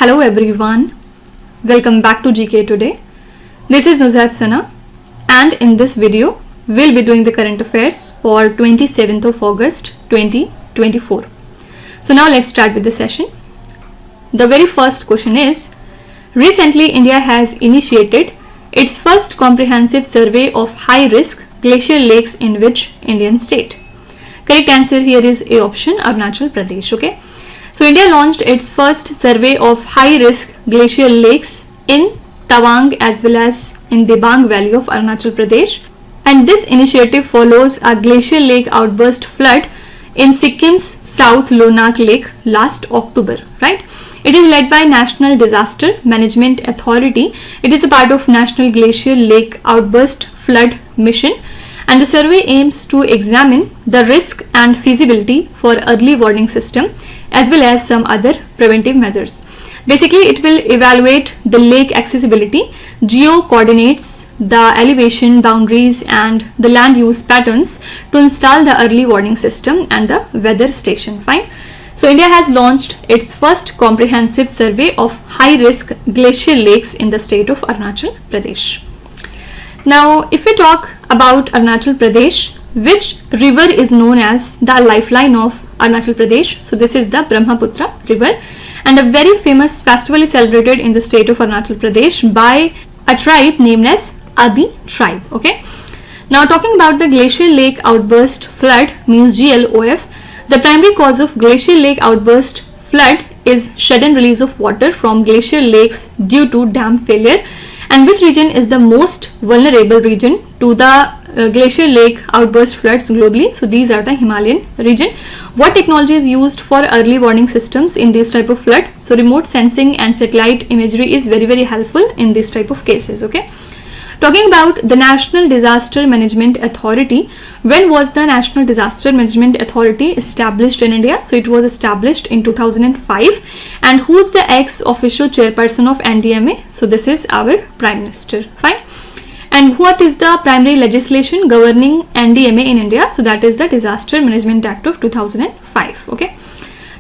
Hello everyone, welcome back to GK Today. This is Nuzhat Sana and in this video we'll be doing the current affairs for 27th of August 2024. So now let's start with the session. The very first question is, recently India has initiated its first comprehensive survey of high-risk glacial lakes in which Indian state? Correct answer here is A option, Arunachal Pradesh. Okay. So India launched its first survey of high-risk glacial lakes in Tawang as well as in Dibang Valley of Arunachal Pradesh, and this initiative follows a glacial lake outburst flood in Sikkim's South Lonak Lake last October, right? It is led by National Disaster Management Authority. It is a part of National Glacial Lake Outburst Flood Mission, and the survey aims to examine the risk and feasibility for early warning system as well as some other preventive measures. Basically, it will evaluate the lake accessibility, geo coordinates, the elevation boundaries and the land use patterns to install the early warning system and the weather station. Fine. So India has launched its first comprehensive survey of high-risk glacial lakes in the state of Arunachal Pradesh. Now, if we talk about Arunachal Pradesh, which river is known as the lifeline of Arunachal Pradesh? So this is the Brahmaputra river, and a very famous festival is celebrated in the state of Arunachal Pradesh by a tribe named as Adi tribe. Okay. Now talking about the glacial lake outburst flood, means GLOF, the primary cause of glacial lake outburst flood is sudden release of water from glacial lakes due to dam failure. And which region is the most vulnerable region to the glacial lake outburst floods globally? So these are the Himalayan region. What technology is used for early warning systems in this type of flood? So remote sensing and satellite imagery is very helpful in this type of cases. Okay. Talking about the National Disaster Management Authority, when was the National Disaster Management Authority established in India? So it was established in 2005. And who's the ex-officio chairperson of NDMA? So this is our Prime Minister. Fine. And what is the primary legislation governing NDMA in India? So that is the Disaster Management Act of 2005. Okay.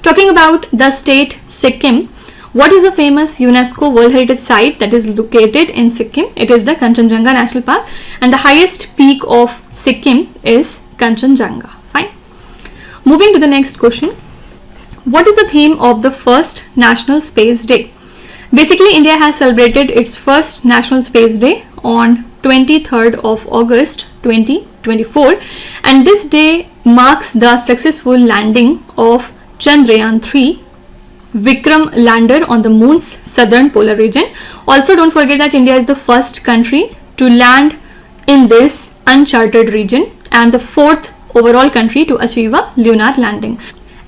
Talking about the state Sikkim, what is a famous UNESCO World Heritage Site that is located in Sikkim? It is the Kanchenjunga National Park, and the highest peak of Sikkim is Kanchenjunga. Fine. Moving to the next question. What is the theme of the first National Space Day? Basically, India has celebrated its first National Space Day on 23rd of August 2024, and this day marks the successful landing of Chandrayaan-3 Vikram lander on the moon's southern polar region. Also, don't forget that India is the first country to land in this uncharted region and the fourth overall country to achieve a lunar landing.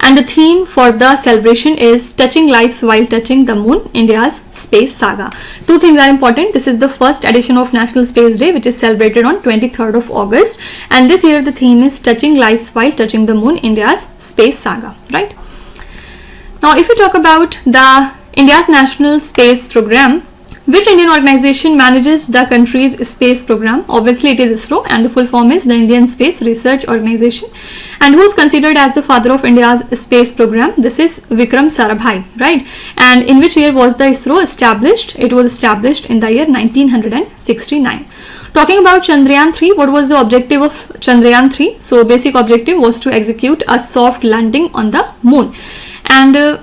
And the theme for the celebration is Touching Lives While Touching the Moon, India's Space Saga. Two things are important. This is the first edition of National Space Day, which is celebrated on 23rd of August. And this year the theme is Touching Lives While Touching the Moon, India's Space Saga. Right? Now, if we talk about the India's National Space Program, which Indian organization manages the country's space program? Obviously, it is ISRO, and the full form is the Indian Space Research Organization. And who is considered as the father of India's space program? This is Vikram Sarabhai, right? And in which year was the ISRO established? It was established in the year 1969. Talking about Chandrayaan-3, what was the objective of Chandrayaan-3? So, basic objective was to execute a soft landing on the moon. And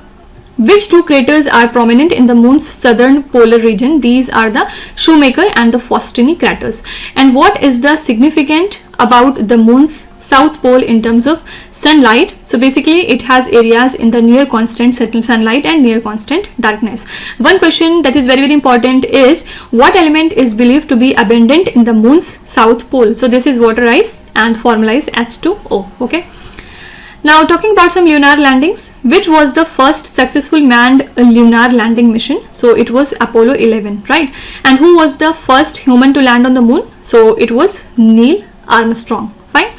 which two craters are prominent in the moon's southern polar region? These are the Shoemaker and the Faustini craters. And what is the significant about the moon's south pole in terms of sunlight? So basically it has areas in the near constant sunlight and near constant darkness. One question that is very important is, what element is believed to be abundant in the moon's south pole? So this is water ice and formula is H2O. Okay. Now talking about some lunar landings, which was the first successful manned lunar landing mission? So it was Apollo 11, right? And who was the first human to land on the moon? So it was Neil Armstrong, fine?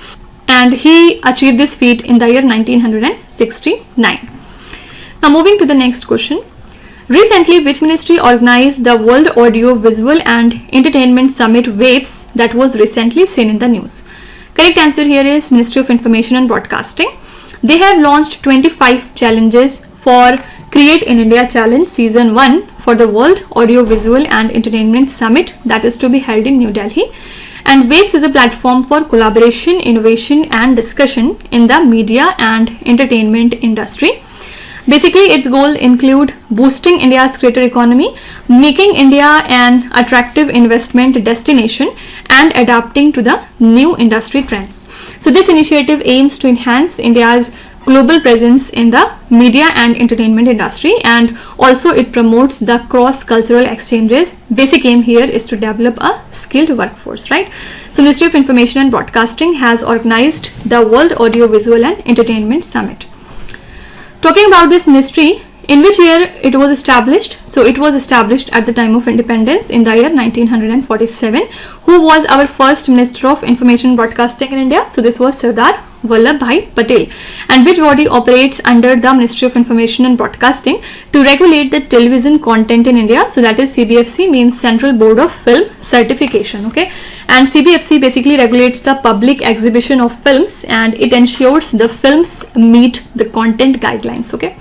And he achieved this feat in the year 1969. Now moving to the next question. Recently, which ministry organized the World Audio Visual and Entertainment Summit WAVES that was recently seen in the news? Correct answer here is Ministry of Information and Broadcasting. They have launched 25 challenges for Create in India Challenge Season 1 for the World Audiovisual and Entertainment Summit that is to be held in New Delhi. And WAVES is a platform for collaboration, innovation and discussion in the media and entertainment industry. Basically, its goal include boosting India's creator economy, making India an attractive investment destination, and adapting to the new industry trends. So this initiative aims to enhance India's global presence in the media and entertainment industry, and also it promotes the cross-cultural exchanges. Basic aim here is to develop a skilled workforce, right? So Ministry of Information and Broadcasting has organized the World Audiovisual and Entertainment Summit. Talking about this ministry, in which year it was established? So it was established at the time of independence in the year 1947. Who was our first Minister of Information and Broadcasting in India? So this was Sardar Vallabhbhai Patel. And which body operates under the Ministry of Information and Broadcasting to regulate the television content in India? So that is CBFC, means Central Board of Film Certification. Okay, and CBFC basically regulates the public exhibition of films, and it ensures the films meet the content guidelines. Okay,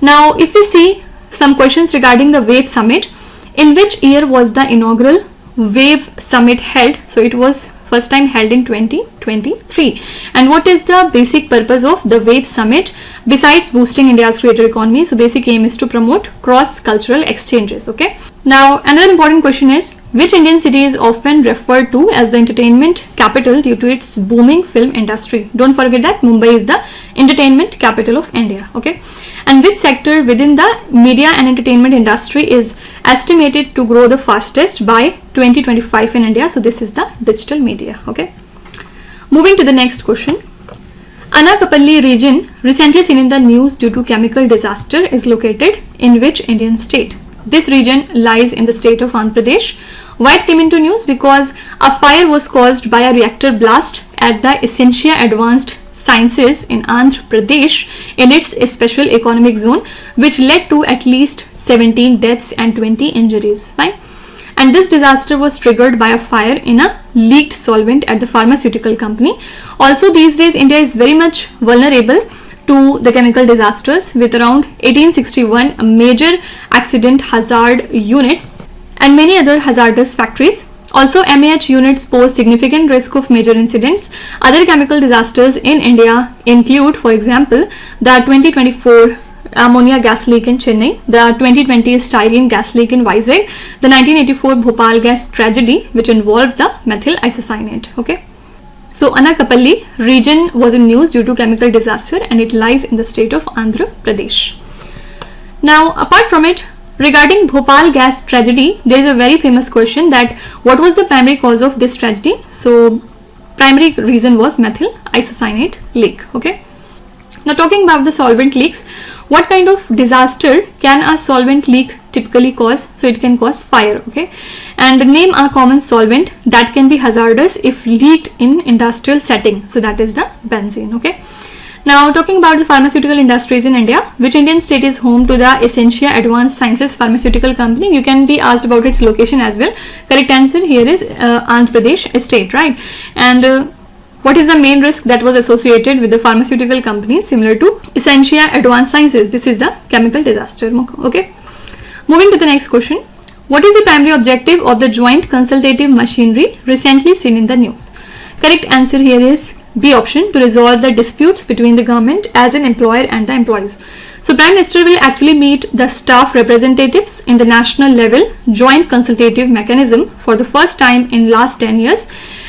now if we see some questions regarding the WAVE Summit, in which year was the inaugural WAVE Summit held? So it was first time held in 2023. And what is the basic purpose of the WAVE Summit besides boosting India's creator economy? So basic aim is to promote cross-cultural exchanges. Okay, now another important question is, which Indian city is often referred to as the entertainment capital due to its booming film industry? Don't forget that Mumbai is the entertainment capital of India. Okay, and which sector within the media and entertainment industry is estimated to grow the fastest by 2025 in India? So this is the digital media. Okay, moving to the next question. Anakapalli region, recently seen in the news due to chemical disaster, is located in which Indian state? This region lies in the state of Andhra Pradesh. Why it came into news? Because a fire was caused by a reactor blast at the Essentia Advanced Sciences in Andhra Pradesh in its special economic zone, which led to at least 17 deaths and 20 injuries. Fine. And this disaster was triggered by a fire in a leaked solvent at the pharmaceutical company. Also, these days India is very much vulnerable to the chemical disasters, with around 1861 major accident hazard units and many other hazardous factories. Also, MAH units pose significant risk of major incidents. Other chemical disasters in India include, for example, the 2024 ammonia gas leak in Chennai, the 2020 styrene gas leak in Vizag, the 1984 Bhopal gas tragedy which involved the methyl isocyanate. Okay, so Anakapalli region was in news due to chemical disaster, and it lies in the state of Andhra Pradesh. Now, apart from it, regarding Bhopal gas tragedy, there is a very famous question that what was the primary cause of this tragedy? So primary reason was methyl isocyanate leak. Okay, now talking about the solvent leaks, what kind of disaster can a solvent leak typically cause? So it can cause fire. Okay, and name a common solvent that can be hazardous if leaked in industrial setting. So that is the benzene. Okay, now talking about the pharmaceutical industries in India, which Indian state is home to the Essentia Advanced Sciences pharmaceutical company? You can be asked about its location as well. Correct answer here is Andhra Pradesh state, right? And what is the main risk that was associated with the pharmaceutical company similar to Essentia Advanced Sciences? This is the chemical disaster. Okay, moving to the next question. What is the primary objective of the Joint-Consultative-Machinery recently seen in the news? Correct answer here is B option, to resolve the disputes between the government as an employer and the employees. So Prime Minister will actually meet the staff representatives in the national level joint consultative mechanism for the first time in last 10 years.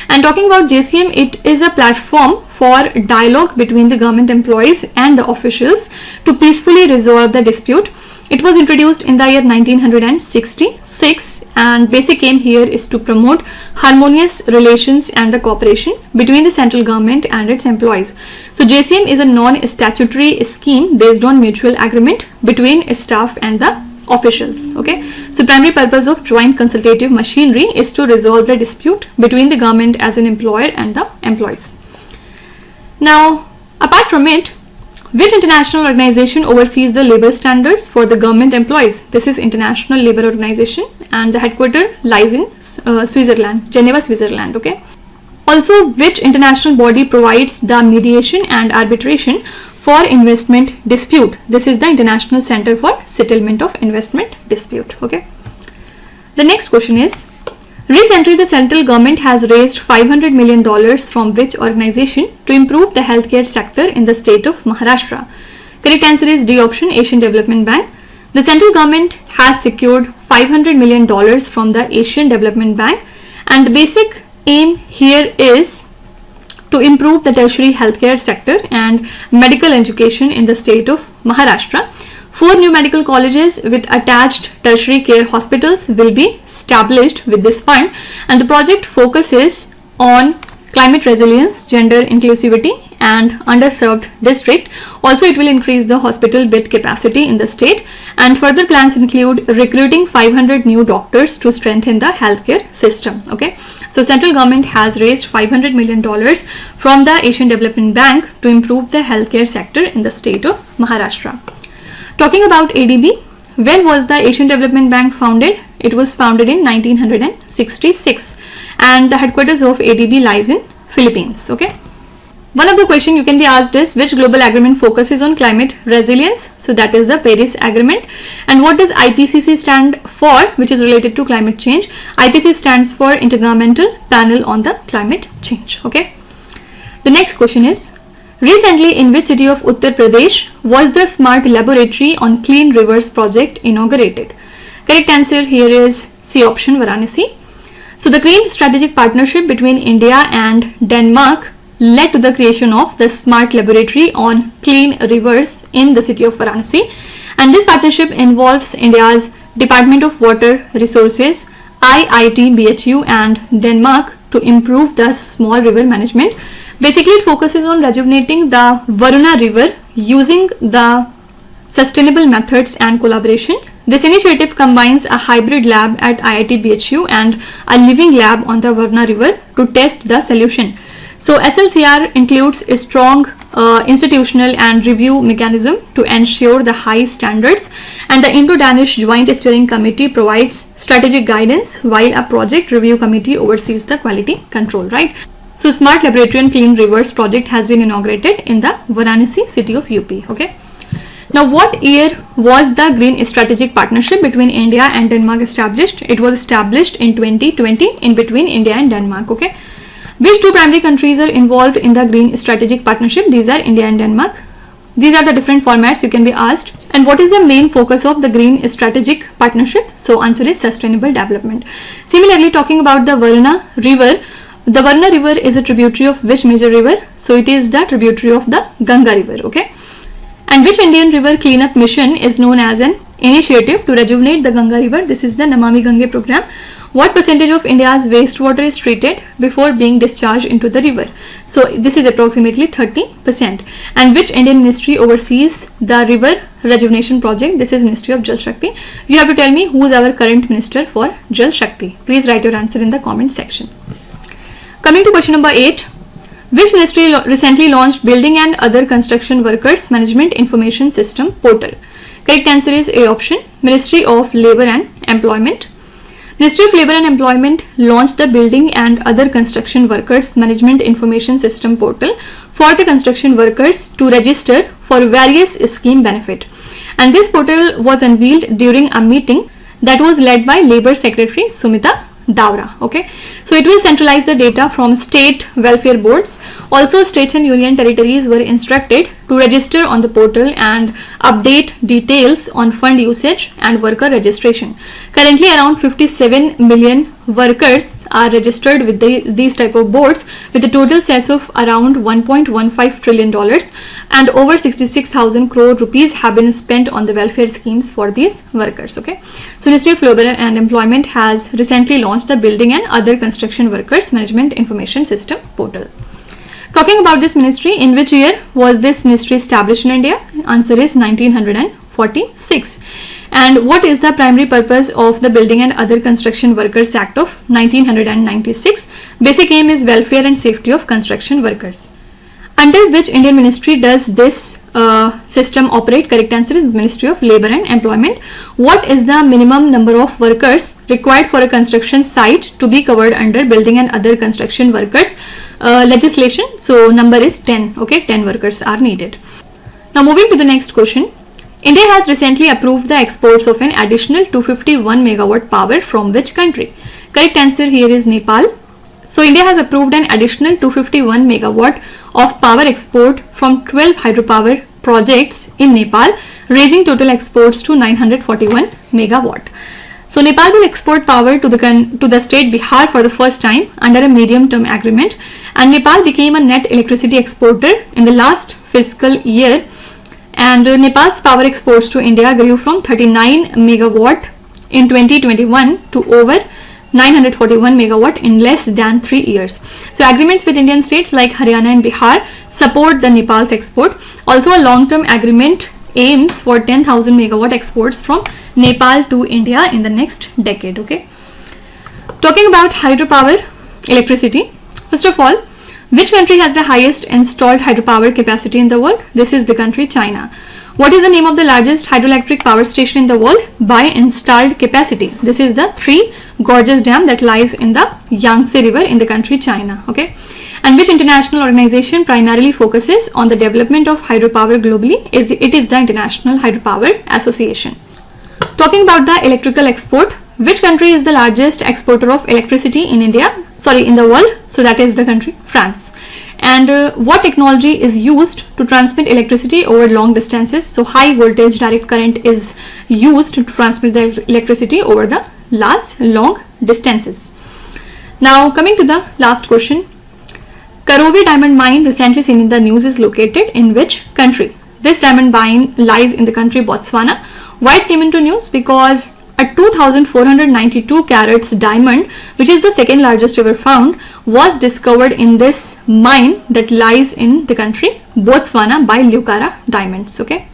And talking about JCM, it is a platform for dialogue between the government employees and the officials to peacefully resolve the dispute. It was introduced in the year 1966, and basic aim here is to promote harmonious relations and the cooperation between the central government and its employees. So JCM is a non-statutory scheme based on mutual agreement between staff and the officials. Okay, so primary purpose of Joint Consultative Machinery is to resolve the dispute between the government as an employer and the employees. Now, apart from it, which international organization oversees the labor standards for the government employees? This is International Labour Organization, and the headquarters lies in Switzerland, Geneva, Switzerland. Okay. Also, which international body provides the mediation and arbitration for Investment Dispute. This is the International Center for Settlement of Investment Dispute. Okay. The next question is, recently the central government has raised $500 million from which organization to improve the healthcare sector in the state of Maharashtra? Correct answer is D option, Asian Development Bank. The central government has secured $500 million from the Asian Development Bank, and the basic aim here is to improve the tertiary healthcare sector and medical education in the state of Maharashtra. 4 new medical colleges with attached tertiary care hospitals will be established with this fund, and the project focuses on climate resilience, gender inclusivity and underserved district. Also, it will increase the hospital bed capacity in the state, and further plans include recruiting 500 new doctors to strengthen the healthcare system. Okay, so central government has raised $500 million from the Asian Development Bank to improve the healthcare sector in the state of Maharashtra. Talking about ADB, when was the Asian Development Bank founded? It was founded in 1966, and the headquarters of ADB lies in Philippines. Okay. One of the question you can be asked is, which global agreement focuses on climate resilience? So that is the Paris Agreement. And what does IPCC stand for, which is related to climate change? IPCC stands for Intergovernmental Panel on the Climate Change. Okay. The next question is, recently in which city of Uttar Pradesh was the Smart Laboratory on Clean Rivers project inaugurated? Correct answer here is C option, Varanasi. So the Green Strategic Partnership between India and Denmark led to the creation of the Smart Laboratory on Clean Rivers in the city of Varanasi, and this partnership involves India's Department of Water Resources, IIT BHU and Denmark to improve the small river management. Basically, it focuses on rejuvenating the Varuna River using the sustainable methods and collaboration. This initiative combines a hybrid lab at IIT BHU and a living lab on the Varuna River to test the solution. So SLCR includes a strong institutional and review mechanism to ensure the high standards, and the Indo-Danish Joint Steering Committee provides strategic guidance while a project review committee oversees the quality control, right? So Smart Laboratory and Clean Rivers project has been inaugurated in the Varanasi city of UP. Okay. Now, what year was the Green Strategic Partnership between India and Denmark established? It was established in 2020 in between India and Denmark. Okay. Which two primary countries are involved in the Green Strategic Partnership? These are India and Denmark. These are the different formats you can be asked. And what is the main focus of the Green Strategic Partnership? So answer is sustainable development. Similarly, talking about the Varuna River, the Varuna River is a tributary of which major river? So it is the tributary of the Ganga River. Okay. And which Indian river cleanup mission is known as an initiative to rejuvenate the Ganga River? This is the Namami Gange program. What percentage of India's wastewater is treated before being discharged into the river? So this is approximately 30%. And which Indian ministry oversees the river rejuvenation project? This is Ministry of Jal Shakti. You have to tell me who is our current minister for Jal Shakti. Please write your answer in the comment section. Coming to question number 8. Which ministry recently launched Building and Other Construction Workers Management Information System portal? Correct answer is A option, Ministry of Labour and Employment. Ministry of Labour and Employment launched the Building and Other Construction Workers Management Information System portal for the construction workers to register for various scheme benefit. And this portal was unveiled during a meeting that was led by Labour Secretary Sumita Davra. Okay, so it will centralize the data from state welfare boards. Also, states and union territories were instructed to register on the portal and update details on fund usage and worker registration. Currently, around 57 million workers are registered with these type of boards, with a total size of around $1.15 trillion, and over 66,000 crore rupees have been spent on the welfare schemes for these workers. Okay, so Ministry of Labour and Employment has recently launched the Building and Other Construction Workers Management Information System portal. Talking about this ministry, in which year was this ministry established in India? Answer is 1946. And what is the primary purpose of the Building and Other Construction Workers Act of 1996? Basic aim is welfare and safety of construction workers. Under which Indian ministry does this system operate? Correct answer is Ministry of Labour and Employment. What is the minimum number of workers required for a construction site to be covered under Building and Other Construction Workers legislation? So number is 10. Okay, 10 workers are needed. Now moving to the next question. India has recently approved the exports of an additional 251 megawatt power from which country? Correct answer here is Nepal. So India has approved an additional 251 megawatt of power export from 12 hydropower projects in Nepal, raising total exports to 941 megawatt. So Nepal will export power to the state Bihar for the first time under a medium-term agreement, and Nepal became a net electricity exporter in the last fiscal year, and Nepal's power exports to India grew from 39 megawatt in 2021 to over 941 megawatt in less than 3 years. So agreements with Indian states like Haryana and Bihar support the Nepal's export. Also a long-term agreement aims for 10,000 megawatt exports from Nepal to India in the next decade. Okay. Talking about hydropower electricity, first of all, which country has the highest installed hydropower capacity in the world? This is the country China. What is the name of the largest hydroelectric power station in the world by installed capacity? This is the Three Gorges Dam that lies in the Yangtze River in the country China. Okay. And which international organization primarily focuses on the development of hydropower globally? It is the International Hydropower Association. Talking about the electrical export, which country is the largest exporter of electricity in the world? So that is the country France. And what technology is used to transmit electricity over long distances? So high voltage direct current is used to transmit the electricity over the long distances. Now coming to the last question. Karowe-Diamond-Mine, recently seen in the news, is located in which country? This diamond mine lies in the country Botswana. Why it came into news? Because a 2,492 carats diamond, which is the second largest ever found, was discovered in this mine that lies in the country Botswana by Lucara Diamonds. Okay,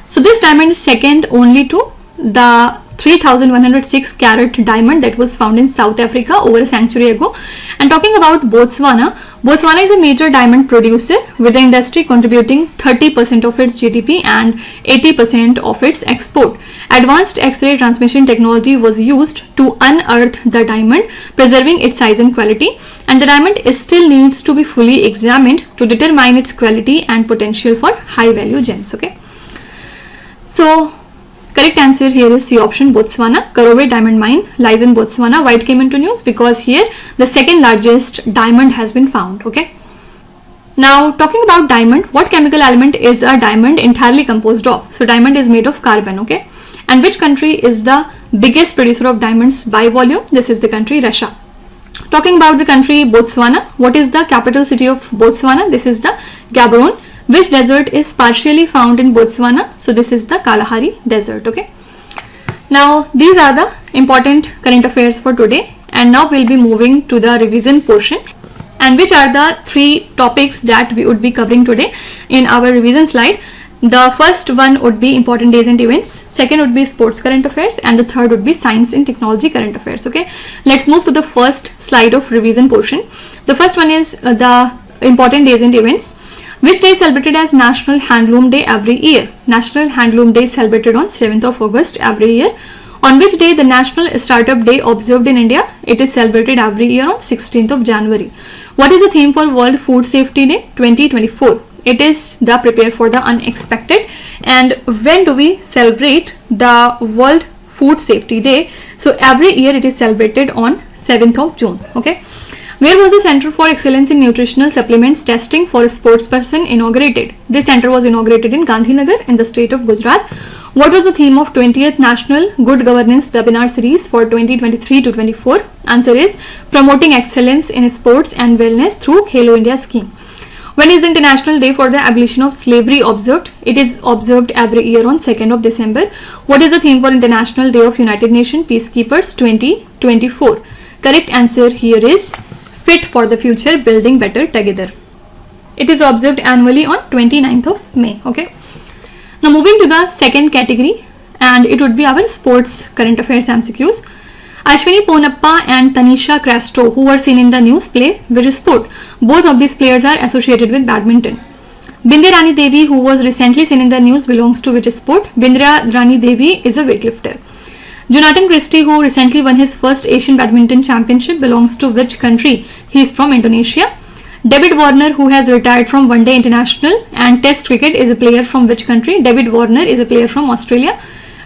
so this diamond is second only to the 3,106 carat diamond that was found in South Africa over a century ago. And talking about Botswana, Botswana is a major diamond producer, with the industry contributing 30% of its GDP and 80% of its export. Advanced X-ray transmission technology was used to unearth the diamond, preserving its size and quality, and the diamond still needs to be fully examined to determine its quality and potential for high value gems. Okay, so correct answer here is C option, Botswana. Karowe-Diamond-Mine lies in Botswana. Why it came into news? Because here the second largest diamond has been found. Okay. Now talking about diamond, what chemical element is a diamond entirely composed of? So diamond is made of carbon. Okay. And which country is the biggest producer of diamonds by volume? This is the country Russia. Talking about the country Botswana, what is the capital city of Botswana? This is the Gaborone. Which desert is partially found in Botswana? So this is the Kalahari Desert. Okay. Now these are the important current affairs for today, and now we'll be moving to the revision portion. And which are the three topics that we would be covering today in our revision slide? The first one would be important days and events, second would be sports current affairs, and the third would be science and technology current affairs. Okay, let's move to the first slide of revision portion. The first one is the important days and events. Which day is celebrated as National Handloom Day every year? National Handloom Day is celebrated on 7th of August every year. On which day the National Startup Day observed in India? It is celebrated every year on 16th of January. What is the theme for World Food Safety Day 2024? It is the prepare for the unexpected. And when do we celebrate the World Food Safety Day? So every year it is celebrated on 7th of June. Okay. Where was the Center for Excellence in Nutritional Supplements Testing for a Sportsperson inaugurated? This center was inaugurated in Gandhinagar in the state of Gujarat. What was the theme of 20th National Good Governance Webinar Series for 2023 to 24? Answer is Promoting Excellence in Sports and Wellness through Khelo India scheme. When is the International Day for the Abolition of Slavery observed? It is observed every year on 2nd of December. What is the theme for International Day of United Nations Peacekeepers 2024? Correct answer here is Fit for the Future, Building Better Together. It is observed annually on 29th of May. Okay. Now moving to the second category, and it would be our sports current affairs MCQs. Ashwini Ponappa and Tanisha Crasto, who were seen in the news, play which sport? Both of these players are associated with badminton. Bindya Rani Devi, who was recently seen in the news, belongs to which sport? Bindya Rani Devi is a weightlifter. Jonathan Christie, who recently won his first Asian Badminton Championship, belongs to which country? He is from Indonesia. David Warner, who has retired from One Day International and Test cricket, is a player from which country? David Warner is a player from Australia.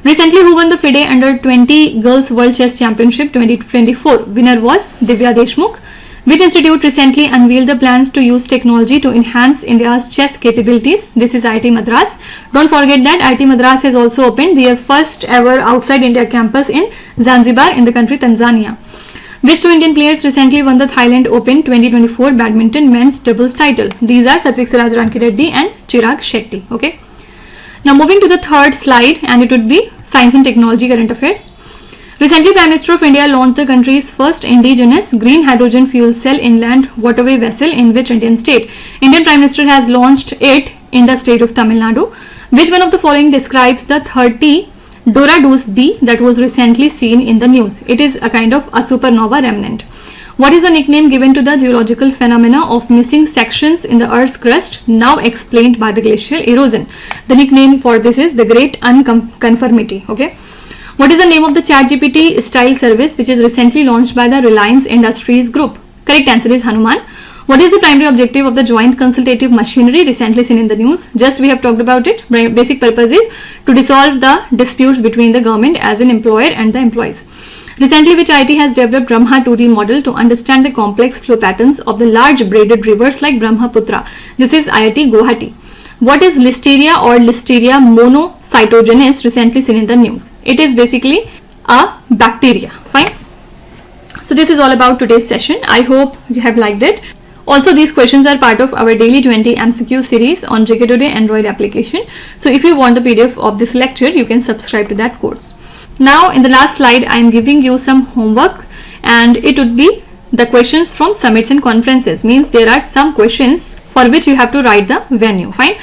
Recently, who won the FIDE Under 20 Girls World Chess Championship 2024? Winner was Divya Deshmukh. Which institute recently unveiled the plans to use technology to enhance India's chess capabilities? This is IIT Madras. Don't forget that IIT Madras has also opened their first ever outside India campus in Zanzibar in the country Tanzania. Which two Indian players recently won the Thailand Open 2024 badminton men's doubles title? These are Satvik Siraj Rankireddy and Chirag Shetty. Okay. Now moving to the third slide, and it would be Science and Technology Current Affairs. Recently, Prime Minister of India launched the country's first indigenous green hydrogen fuel cell inland waterway vessel in which Indian state? Indian Prime Minister has launched it in the state of Tamil Nadu. Which one of the following describes the 30 Doradus B that was recently seen in the news? It is a kind of a supernova remnant. What is the nickname given to the geological phenomena of missing sections in the Earth's crust now explained by the glacial erosion? The nickname for this is the Great Unconformity. Okay. What is the name of the ChatGPT style service which is recently launched by the Reliance Industries Group? Correct answer is Hanuman. What is the primary objective of the Joint-Consultative-Machinery recently seen in the news? Just we have talked about it. Basic purpose is to dissolve the disputes between the government as an employer and the employees. Recently, which IIT has developed Brahma 2D model to understand the complex flow patterns of the large braided rivers like Brahmaputra? This is IIT Guwahati. What is Listeria or Listeria monocytogenes recently seen in the news? It is basically a bacteria. Fine. So this is all about today's session. I hope you have liked it. Also, these questions are part of our daily 20 MCQ series on JKToday Android application. So if you want the PDF of this lecture, you can subscribe to that course. Now in the last slide, I am giving you some homework, and it would be the questions from summits and conferences. Means there are some questions for which you have to write the venue. Fine.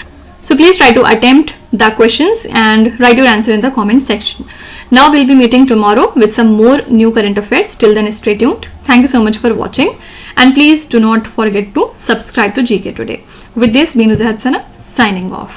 So please try to attempt the questions and write your answer in the comment section. Now we'll be meeting tomorrow with some more new current affairs. Till then, stay tuned. Thank you so much for watching, and please do not forget to subscribe to GK Today. With this, Binu Zahadsana signing off.